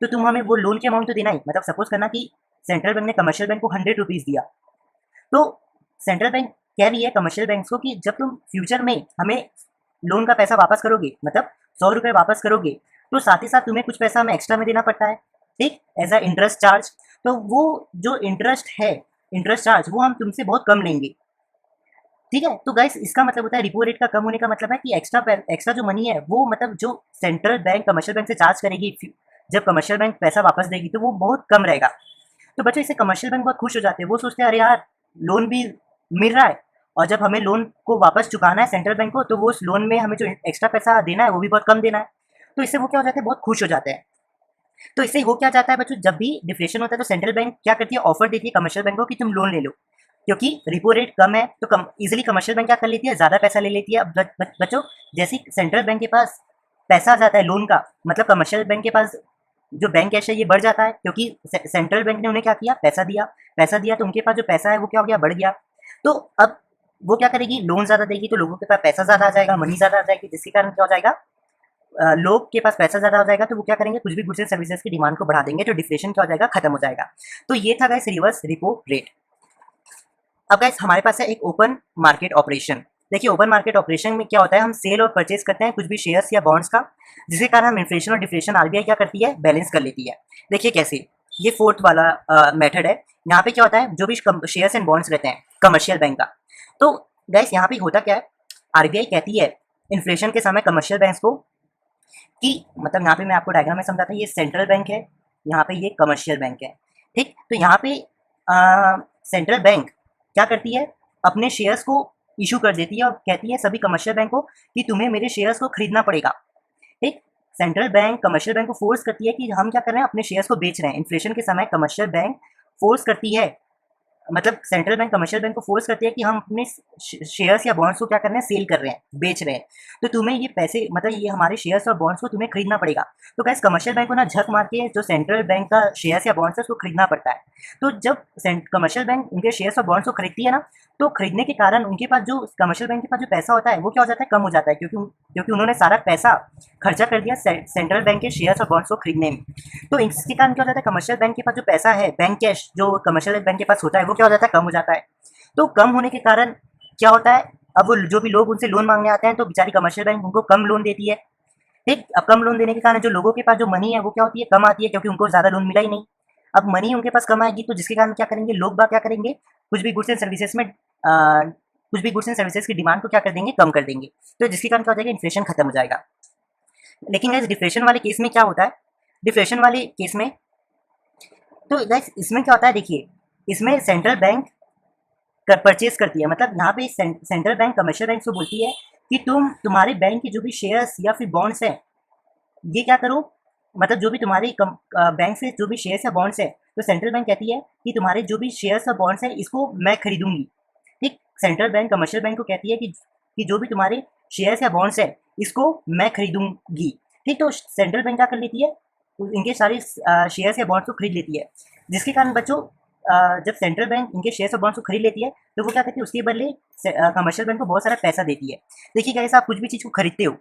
Speaker 1: तो तुम हमें वो लोन के अमाउंट तो देना ही। मतलब सपोज करना कि सेंट्रल बैंक ने कमर्शियल बैंक को 100 रुपीज़ दिया, तो सेंट्रल बैंक कह रही है कमर्शियल बैंक को कि जब तुम फ्यूचर में हमें लोन का पैसा वापस करोगे, मतलब 100 रुपये वापस करोगे, तो साथ ही साथ तुम्हें कुछ पैसा हमें एक्स्ट्रा में देना पड़ता है, ठीक, एज अ इंटरेस्ट चार्ज। तो वो जो इंटरेस्ट है, इंटरेस्ट चार्ज, वो हम तुमसे बहुत कम लेंगे, ठीक है। तो गाइस इसका मतलब होता है रिपो रेट का कम होने का मतलब है कि एक्स्ट्रा जो मनी है वो मतलब जो सेंट्रल बैंक कमर्शियल बैंक से चार्ज करेगी जब कमर्शियल बैंक पैसा वापस देगी तो वो बहुत कम रहेगा। तो बच्चों इससे कमर्शियल बैंक बहुत खुश हो जाते हैं, वो सोचते हैं अरे यार लोन भी मिल रहा है और जब हमें लोन को वापस चुकाना है सेंट्रल बैंक को तो वो उस लोन में हमें जो एक्स्ट्रा पैसा देना है वो भी बहुत कम देना है। तो इससे वो क्या हो जाते हैं, बहुत खुश हो जाते हैं। तो इससे हो क्या जाता है बच्चों, जब भी डिफ्लेशन होता है तो सेंट्रल बैंक क्या करती है, ऑफर देती है कमर्शियल बैंक को कि तुम लोन ले लो, क्योंकि रिपो रेट कम है तो कम इजीली कमर्शियल बैंक क्या कर लेती है, ज़्यादा पैसा ले लेती है। अब बच्चों जैसे सेंट्रल बैंक के पास पैसा आ जाता है लोन का, मतलब कमर्शियल बैंक के पास जो बैंक कैश है ये बढ़ जाता है, क्योंकि सेंट्रल बैंक ने उन्हें क्या किया, पैसा दिया तो उनके पास जो पैसा है वो क्या हो गया, बढ़ गया। तो अब वो क्या करेगी, लोन ज़्यादा देगी तो लोगों के पास पैसा ज़्यादा आ जाएगा, मनी ज़्यादा आ जाएगी, जिसके कारण क्या हो जाएगा, लोग के पास पैसा ज़्यादा हो जाएगा तो वो क्या करेंगे, कुछ भी गुड्स एंड सर्विसेज की डिमांड को बढ़ा देंगे, तो डिफ्लेशन क्या हो जाएगा, खत्म हो जाएगा। तो ये था गाइस रिवर्स रिपो रेट। अब गाइस हमारे पास है एक ओपन मार्केट ऑपरेशन। देखिए ओपन मार्केट ऑपरेशन में क्या होता है, हम सेल और परचेज करते हैं कुछ भी शेयर्स या बॉन्ड्स का, जिसके कारण हम इन्फ्लेशन और डिफ्लेशन आरबीआई क्या करती है, बैलेंस कर लेती है। देखिए कैसे, ये फोर्थ वाला मेथड है। यहाँ पे क्या होता है, जो भी शेयर्स एंड बॉन्ड्स रहते हैं कमर्शियल बैंक का, तो गाइस यहाँ पे होता क्या है, आरबीआई कहती है इन्फ्लेशन के समय कमर्शियल बैंक को कि, मतलब यहाँ पे मैं आपको डायग्राम में समझाता हूँ, ये सेंट्रल बैंक है, यहाँ पे ये कमर्शियल बैंक है, ठीक। तो यहाँ पे सेंट्रल बैंक क्या करती है, अपने शेयर्स को इशू कर देती है और कहती है सभी कमर्शियल बैंक को कि तुम्हें मेरे शेयर्स को खरीदना पड़ेगा, ठीक। सेंट्रल बैंक कमर्शियल बैंक को फोर्स करती है कि हम क्या कर रहे हैं, अपने शेयर्स को बेच रहे हैं। इन्फ्लेशन के समय कमर्शियल बैंक फोर्स करती है, मतलब सेंट्रल बैंक कमर्शियल बैंक को फोर्स करती है कि हम अपने शेयर्स या बॉन्ड्स को क्या कर रहे हैं, सेल कर रहे हैं, बेच रहे हैं, तो तुम्हें ये पैसे, मतलब ये हमारे शेयर्स और बॉन्ड्स को तुम्हें खरीदना पड़ेगा। तो गैस कमर्शियल बैंक को ना झक मार के जो सेंट्रल बैंक का शेयर्स या बॉन्ड्स है उसको खरीदना पड़ता है। तो जब कमर्शियल बैंक उनके शेयर्स और बॉन्ड्स को खरीदती है ना, तो खरीदने के कारण उनके पास जो कमर्शियल बैंक के पास जो पैसा होता है वो क्या हो जाता है, कम हो जाता है, क्योंकि उन्होंने सारा पैसा खर्चा कर दिया सेंट्रल बैंक के शेयर्स और बॉन्ड्स को खरीदने में। तो इसके कारण क्या हो जाता है, कमर्शियल बैंक के पास जो पैसा है, बैंक कैश जो कमर्शियल बैंक के पास होता है वो क्या हो जाता है, कम हो जाता है। तो कम होने के कारण क्या होता है, अब वो जो भी लोग उनसे लोन मांगने आते हैं तो बेचारी कमर्शियल बैंक उनको कम लोन देती है, ठीक। अब कम लोन देने के कारण जो लोगों के पास जो मनी है वो क्या होती है, कम आती है, क्योंकि उनको ज़्यादा लोन मिला ही नहीं। अब मनी उनके पास कम आएगी तो जिसके कारण क्या करेंगे, लोग बाग क्या करेंगे, कुछ भी गुड्स एंड सर्विसेज में कुछ भी गुड्स एंड सर्विसेज की डिमांड को क्या कर देंगे, कम कर देंगे। तो जिसके कारण क्या हो जाएगा, इन्फ्लेशन खत्म हो जाएगा। लेकिन गाइस डिफ्लेशन वाले केस में क्या होता है, डिफ्लेशन वाले केस में तो गाइस इसमें क्या होता है, देखिए इसमें सेंट्रल बैंक परचेज करती है, मतलब यहाँ पे सेंट्रल बैंक कमर्शियल बैंक को बोलती है कि तुम्हारे बैंक के जो भी शेयर्स या फिर बॉन्ड्स हैं ये क्या करो, मतलब जो भी तुम्हारे बैंक से जो भी शेयर्स या बॉन्ड्स है, तो सेंट्रल बैंक कहती है कि तुम्हारे जो भी शेयर्स और बॉन्ड्स है इसको मैं खरीदूंगी, ठीक। सेंट्रल बैंक कमर्शियल बैंक को कहती है कि जो भी तुम्हारे शेयर्स या बॉन्ड्स है इसको मैं खरीदूंगी, ठीक। तो सेंट्रल बैंक क्या कर लेती है, इनके सारे शेयर्स या बॉन्ड्स को खरीद लेती है, जिसके कारण बच्चों जब सेंट्रल बैंक इनके शेयर्स और बॉन्ड्स को खरीद लेती है तो वो क्या करती है, उसके बदले कमर्शियल बैंक को बहुत सारा पैसा देती है। देखिए गाइस आप कुछ भी चीज़ को खरीदते हो,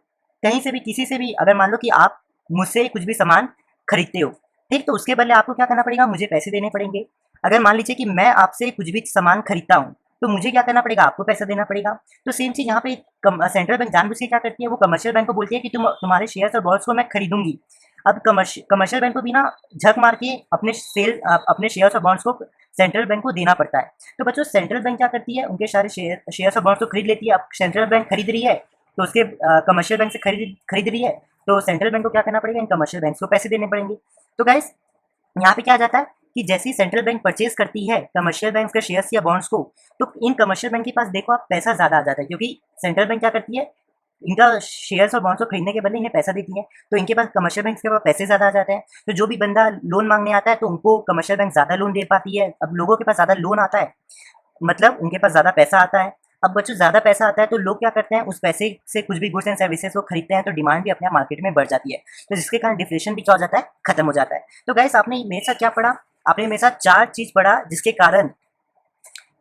Speaker 1: कहीं से भी किसी से भी, अगर मान लो कि आप मुझसे कुछ भी सामान खरीदते हो, ठीक, तो उसके बदले आपको क्या करना पड़ेगा, मुझे पैसे देने पड़ेंगे। अगर मान लीजिए कि मैं आपसे कुछ भी सामान खरीदता हूँ तो मुझे क्या करना पड़ेगा, आपको पैसा देना पड़ेगा। तो सेम चीज़ यहाँ पे सेंट्रल बैंक जानबूझ के क्या करती है, वो कमर्शियल बैंक को बोलती है कि तुम्हारे शेयर्स और बॉन्ड्स को मैं खरीदूंगी। अब कमर्शियल बैंक को भी ना झक मार के अपने शेयर्स और बॉन्ड्स को सेंट्रल बैंक को देना पड़ता है। तो बच्चों सेंट्रल बैंक क्या करती है, उनके सारे शेयर्स और बॉन्ड्स को खरीद लेती है। अब सेंट्रल बैंक खरीद रही है तो उसके कमर्शियल बैंक से खरीद रही है, तो सेंट्रल बैंक को क्या करना पड़ेगा, इन कमर्शियल बैंक को पैसे देने पड़ेंगे। तो गाइस यहाँ पे क्या आ जाता है कि जैसे ही सेंट्रल बैंक परचेज करती है कमर्शियल बैंक के शेयर्स या बॉन्ड्स को, तो इन कमर्शियल बैंक के पास देखो आप पैसा ज़्यादा आ जाता है, क्योंकि सेंट्रल बैंक क्या करती है, इनका शेयर्स और बॉन्ड्स को खरीदने के बदले इन्हें पैसा देती है, तो इनके पास कमर्शियल बैंक के पास पैसे ज़्यादा आ जाते हैं। तो जो भी बंदा लोन मांगने आता है तो उनको कमर्शियल बैंक ज़्यादा लोन दे पाती है। अब लोगों के पास ज़्यादा लोन आता है, मतलब उनके पास ज़्यादा पैसा आता है, अब बच्चों ज़्यादा पैसा आता है तो लोग क्या करते हैं, उस पैसे से कुछ भी गुड्स एंड सर्विसेज को खरीदते हैं, तो डिमांड भी अपने आप मार्केट में बढ़ जाती है, तो जिसके कारण डिफ्लेशन भी क्या हो जाता है, खत्म हो जाता है। तो गाइस आपने मेरे साथ क्या पढ़ा, आपने मेरे साथ 4 चीज़ पढ़ा जिसके कारण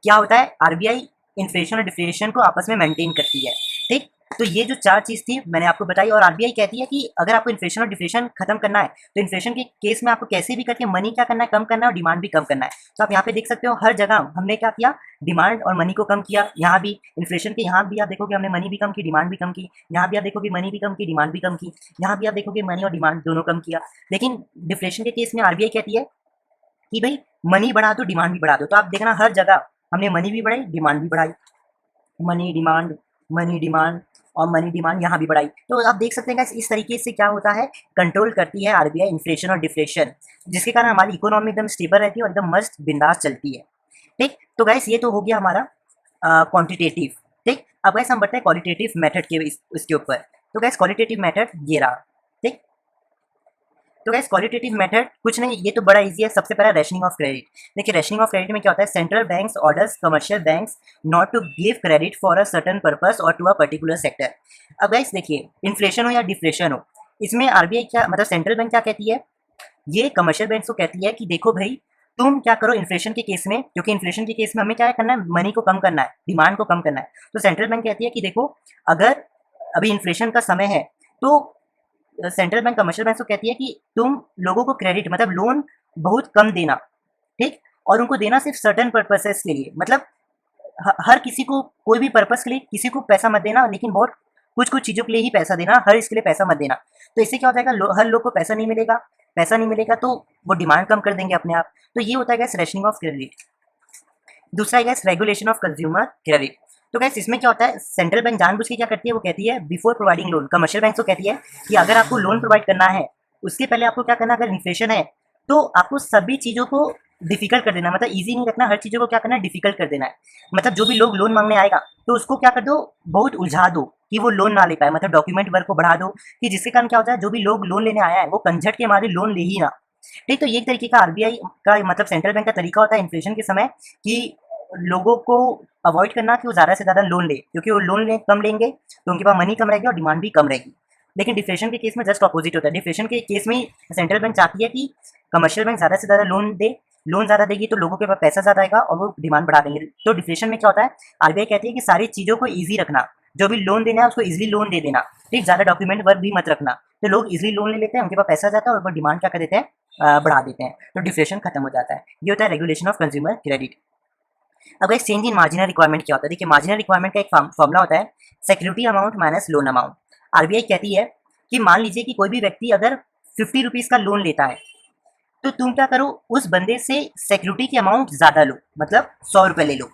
Speaker 1: क्या होता है, आरबीआई इन्फ्लेशन और डिफ्लेशन को आपस में मेंटेन करती है। ठीक, तो ये जो 4 चीज़ थी मैंने आपको बताई, और आरबीआई कहती है कि अगर आपको इन्फ्लेशन और डिफ्लेशन खत्म करना है तो इन्फ्लेशन के केस में आपको कैसे भी करके मनी क्या करना है, कम करना है, और डिमांड भी कम करना है। तो आप यहाँ पे देख सकते हो हर जगह हमने क्या किया, डिमांड और मनी को कम किया। यहाँ भी इन्फ्लेशन के यहाँ भी आप देखोगे हमने मनी भी कम की, डिमांड भी कम की। यहाँ भी आप देखोगे मनी भी कम की, डिमांड भी कम की। यहाँ भी आप देखोगे मनी और डिमांड दोनों कम किया। लेकिन डिफ्लेशन के केस में आरबीआई कहती है कि भाई मनी बढ़ा दो, डिमांड भी बढ़ा दो। तो आप देखना हर जगह हमने मनी भी बढ़ाई, डिमांड भी बढ़ाई, मनी डिमांड, मनी डिमांड और मनी डिमांड यहाँ भी बढ़ाई। तो आप देख सकते हैं इस तरीके से क्या होता है, कंट्रोल करती है आरबीआई इन्फ्लेशन और डिफ्लेशन, जिसके कारण हमारी इकोनॉमी एकदम स्टेबल रहती है और एकदम मस्त बिंदास चलती है। ठीक, तो गाइस ये तो हो गया हमारा क्वांटिटेटिव। ठीक, अब गाइस हम बढ़ते हैं क्वालिटेटिव मेथड के इसके ऊपर। तो गाइस क्वालिटेटिव मेथड ये रहा। ठीक, तो गाइस क्वालिटेटिव मेथड कुछ नहीं, ये तो बड़ा इजी है। सबसे पहला रेशनिंग ऑफ क्रेडिट। देखिए रेशनिंग ऑफ क्रेडिट में क्या होता है, central banks orders commercial banks not to give credit for a certain purpose और टू अ पर्टिकुलर सेक्टर। अब गाइस देखिए इन्फ्लेशन हो या डिफ्लेशन हो, इसमें आरबीआई क्या मतलब सेंट्रल बैंक क्या कहती है, ये कमर्शियल बैंक को कहती है कि देखो भाई तुम क्या करो इन्फ्लेशन के केस में, क्योंकि इन्फ्लेशन के केस में हमें क्या करना है, मनी को कम करना है, डिमांड को कम करना है। तो सेंट्रल बैंक कहती है कि देखो अगर अभी इन्फ्लेशन का समय है तो सेंट्रल बैंक कमर्शियल बैंक को कहती है कि तुम लोगों को क्रेडिट मतलब लोन बहुत कम देना। ठीक, और उनको देना सिर्फ सर्टेन पर्पसेस के लिए, मतलब हर किसी को कोई भी पर्पस के लिए किसी को पैसा मत देना, लेकिन बहुत कुछ कुछ चीज़ों के लिए ही पैसा देना, हर इसके लिए पैसा मत देना। तो इससे क्या हो जाएगा, हर लोग को पैसा नहीं मिलेगा, पैसा नहीं मिलेगा तो वो डिमांड कम कर देंगे अपने आप। तो ये होता है गैस रेशनिंग ऑफ क्रेडिट। दूसरा है gas regulation of consumer credit. तो गैस इसमें क्या होता है, सेंट्रल बैंक जानबूझ के क्या करती है, वो कहती है before providing loan, commercial bank को कहती है कि अगर आपको लोन प्रोवाइड करना है उसके पहले आपको क्या करना है, अगर इन्फ्लेशन है तो आपको सभी चीज़ों को डिफिकल्ट कर देना, मतलब इजी नहीं रखना, हर चीज़ों को क्या करना है, डिफिकल्ट कर देना है। मतलब जो भी लोग लोन मांगने आएगा तो उसको क्या कर दो, बहुत उलझा दो कि वो लोन ना ले पाए, मतलब डॉक्यूमेंट वर्क को बढ़ा दो कि जिसके कारण क्या होता है, जो भी लोग लोन लेने आया है वो कंझट के मारे लोन ले ही ना। ठीक, तो ये एक तरीके का आरबीआई का मतलब सेंट्रल बैंक का तरीका होता है इन्फ्लेशन के समय कि लोगों को अवॉइड करना कि वो ज़्यादा से ज़्यादा लोन ले, क्योंकि वो लोन ले कम लेंगे तो उनके पास मनी कम रहेगी और डिमांड भी कम रहेगी। लेकिन डिफ्लेशन के केस में जस्ट ऑपोजिट होता है। डिफ्लेशन के केस में सेंट्रल बैंक चाहती है कि कमर्शियल बैंक ज़्यादा से ज़्यादा लोन दे, लोन ज़्यादा देगी तो लोगों के पास पैसा ज़्यादा आएगा और वो डिमांड बढ़ा देंगे। तो डिफ्लेशन में क्या होता है, आरबीआई कहती है कि सारी चीज़ों को ईजी रखना, जो भी लोन देना है उसको ईजिली लोन दे देना। ठीक, ज़्यादा डॉक्यूमेंट वर्क भी मत रखना, तो लोग इजिली लोन ले लेते हैं, उनके पास पैसा जाता है और वो डिमांड क्या कर देते हैं, बढ़ा देते हैं, तो डिफ्लेशन खत्म हो जाता है। ये होता है रेगुलेशन ऑफ कंज्यूमर क्रेडिट। अब एक चेंज इन मार्जिनल रिक्वायरमेंट क्या होता है, देखिए मार्जिनल रिक्वायरमेंट का एक फॉर्मूला होता है security amount minus loan amount. RBI कहती है कि मान लीजिए कि कोई भी व्यक्ति अगर 50 रुपीज़ का लोन लेता है तो तुम क्या करो, उस बंदे से सिक्योरिटी की अमाउंट ज़्यादा लो, मतलब 100 रुपये ले लो।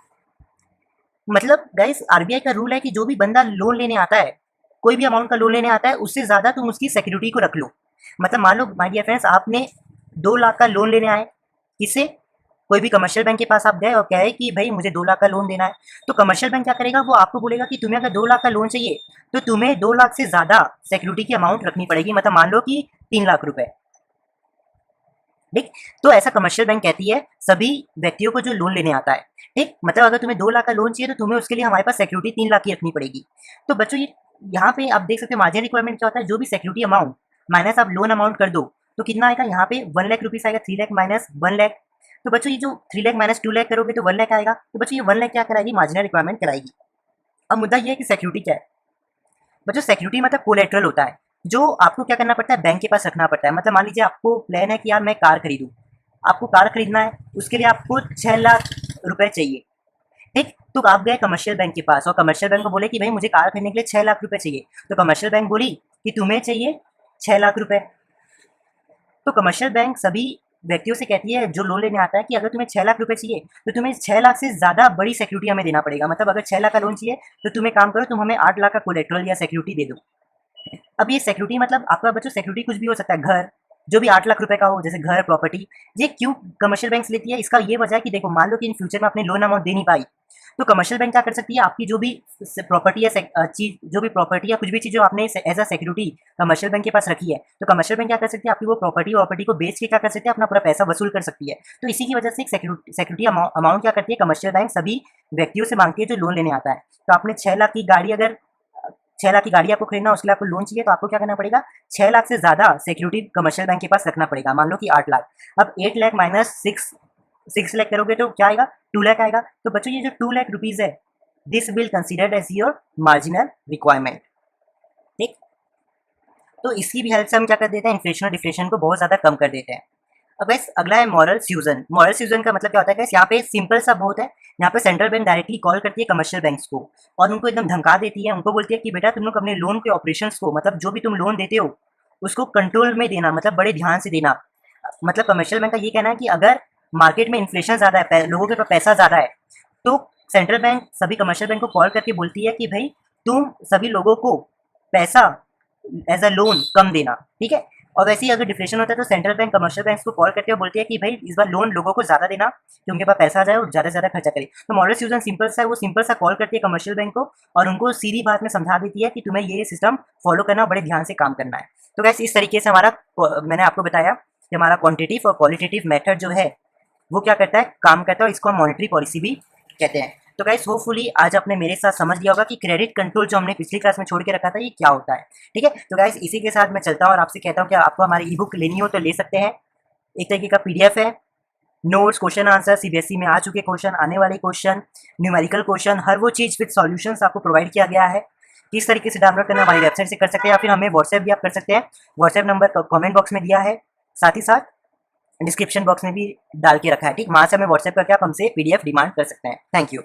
Speaker 1: मतलब गाइस आरबीआई का रूल है कि जो भी बंदा लोन लेने आता है, कोई भी अमाउंट का लोन लेने आता है, उससे ज़्यादा तुम उसकी सिक्योरिटी को रख लो। मतलब मान लो माय डियर फ्रेंड्स, आपने 2 लाख का लोन लेने आए, किससे, कोई भी कमर्शियल बैंक के पास आप गए और कहे कि भाई मुझे 2 लाख का लोन देना है, तो कमर्शियल बैंक क्या करेगा, वो आपको बोलेगा कि तुम्हें अगर 2 लाख का लोन चाहिए तो तुम्हें 2 लाख से ज़्यादा सिक्योरिटी की अमाउंट रखनी पड़ेगी, मतलब मान लो कि 3 लाख रुपए। ठीक, तो ऐसा कमर्शियल बैंक कहती है सभी व्यक्तियों को जो लोन लेने आता है। ठीक, मतलब अगर तुम्हें 2 लाख का लोन चाहिए तो तुम्हें उसके लिए हमारे पास सिक्योरिटी 3 लाख की रखनी पड़ेगी। तो बच्चों ये यहाँ पे आप देख सकते हो मार्जिनल रिक्वायरमेंट क्या होता है, जो भी सिक्योरिटी अमाउंट माइनस आप लोन अमाउंट कर दो तो कितना आएगा, यहाँ पे 1 लाख रुपीज़ आएगा, 3 लाख माइनस 1 लाख। तो बच्चों ये जो 3 लाख माइनस 2 लाख करोगे तो 1 लाख आएगा। तो बच्चों ये 1 लाख क्या कराएगी, मार्जिनल रिक्वायरमेंट कराएगी। अब मुद्दा ये है कि सिक्योरिटी क्या है, बच्चों सिक्योरिटी मतलब कोलेटरल होता है जो आपको क्या करना पड़ता है, बैंक के पास रखना पड़ता है। मतलब मान लीजिए आपको प्लान है कि यार मैं कार खरीदूँ, आपको कार खरीदना है, उसके लिए आपको 6 लाख रुपए चाहिए। ठीक, तो आप गए कमर्शियल बैंक के पास और कमर्शियल बैंक को बोले कि भाई मुझे कार खरीदने के लिए 6 लाख रुपए चाहिए। तो कमर्शियल बैंक बोली कि तुम्हें चाहिए 6 लाख रुपए। तो कमर्शियल बैंक सभी व्यक्तियों से कहती है जो लोन लेने आता है कि अगर तुम्हें 6 लाख रुपए चाहिए तो तुम्हें 6 लाख से ज़्यादा बड़ी सिक्योरिटी हमें देना पड़ेगा। मतलब अगर 6 लाख का लोन चाहिए तो तुम एक काम करो, तुम हमें 8 लाख का कोलेट्रल या सिक्योरिटी दे दो। अब ये सिक्योरिटी मतलब आपका बच्चों सिक्योरिटी कुछ भी हो सकता है, घर, जो भी 8 लाख रुपए का हो, जैसे घर, प्रॉपर्टी, ये क्यों कमर्शियल बैंक लेती है? इसका ये वजह है कि देखो, मान लो कि इन फ्यूचर में अपने लोन अमाउंट दे नहीं पाई, तो कमर्शियल बैंक क्या कर सकती है, आपकी जो भी प्रॉपर्टी या चीज, जो भी प्रॉपर्टी या कुछ भी चीज जो आपने as a security commercial bank के पास रखी है, तो कमर्शियल बैंक क्या कर सकती है, आपकी वो प्रॉपर्टी को बेच के क्या कर सकते हैं, अपना पूरा पैसा वसूल कर सकती है। तो इसी की वजह से एक सिक्योरिटी अमाउंट क्या करती है कमर्शियल बैंक, सभी व्यक्तियों से मांगती है जो लोन लेने आता है। तो आपने 6 लाख की गाड़ी, अगर 6 लाख की गाड़ी आपको खरीदना, उसके लिए आपको लोन चाहिए, तो आपको क्या करना पड़ेगा, 6 लाख से ज्यादा सिक्योरिटी कमर्शियल बैंक के पास रखना पड़ेगा। मान लो कि 8 लाख, अब 8 लाख माइनस 6 लाख करोगे तो क्या आएगा, 2 लाख आएगा। तो बच्चों ये जो 2 लाख रुपीज है, this will considered as your marginal requirement. ठीक, तो इसकी भी हेल्प से हम क्या कर देते हैं, इन्फ्लेशन और डिफ्लेशन को बहुत ज्यादा कम कर देते हैं। अब गाइस अगला है मॉरल फ्यूजन। मॉरल फ्यूजन का मतलब क्या होता है गाइस, यहाँ पे सिंपल सा बहुत है, यहाँ पे सेंट्रल बैंक डायरेक्टली कॉल करती है कमर्शियल बैंक्स को और उनको एकदम धमका देती है, उनको बोलती है कि बेटा तुम लोग अपने लोन के ऑपरेशंस को, मतलब जो भी तुम लोन देते हो उसको कंट्रोल में देना, मतलब बड़े ध्यान से देना। मतलब कमर्शियल बैंक का ये कहना है कि अगर मार्केट में इन्फ्लेशन ज्यादा है, लोगों के पास पैसा ज्यादा है, तो सेंट्रल बैंक सभी कमर्शियल बैंक को कॉल करके बोलती है कि भाई तुम सभी लोगों को पैसा एज अ लोन कम देना, ठीक है। और वैसे ही अगर डिफ्लेशन होता है तो सेंट्रल बैंक कमर्शियल बैंक को कॉल करके बोलती है कि भाई इस बार लोन लोगों को ज्यादा देना कि उनके पास पैसा आ जाए और ज्यादा से ज्यादा खर्चा करे। तो मॉरल फ्यूजन सिंपल सा है, वो सिंपल सा कॉल करती है कमर्शियल बैंक को और उनको सीधी बात में समझा देती है कि तुम्हें ये सिस्टम फॉलो करना, बड़े ध्यान से काम करना है। तो गैस इस तरीके से हमारा, मैंने आपको बताया कि हमारा क्वांटिटेटिव और क्वालिटेटिव मेथड जो है वो क्या करता है, काम करता है, और इसको हम मॉनेटरी पॉलिसी भी कहते हैं। तो गाइस होपफुली आज आपने मेरे साथ समझ लिया होगा कि क्रेडिट कंट्रोल जो हमने पिछली क्लास में छोड़ के रखा था ये क्या होता है, ठीक है। तो गाइस इसी के साथ मैं चलता हूँ और आपसे कहता हूँ कि आपको हमारी ई बुक लेनी हो तो ले सकते हैं। एक तरीके का पीडीएफ है, नोट्स, क्वेश्चन आंसर, सीबीएसई में आ चुके क्वेश्चन, आने वाले क्वेश्चन, न्यूमेरिकल क्वेश्चन, हर वो चीज़ विद सॉल्यूशंस आपको प्रोवाइड किया गया है। किस तरीके से डाउनलोड करना हमारी वेबसाइट से कर सकते हैं या फिर हमें व्हाट्सएप भी आप कर सकते हैं। व्हाट्सएप नंबर कमेंट बॉक्स में दिया है, साथ ही साथ डिस्क्रिप्शन बॉक्स में भी डाल के रखा है, ठीक। वहाँ से हमें व्हाट्सएप करके आप हमसे पीडीएफ डिमांड कर सकते हैं। Thank you.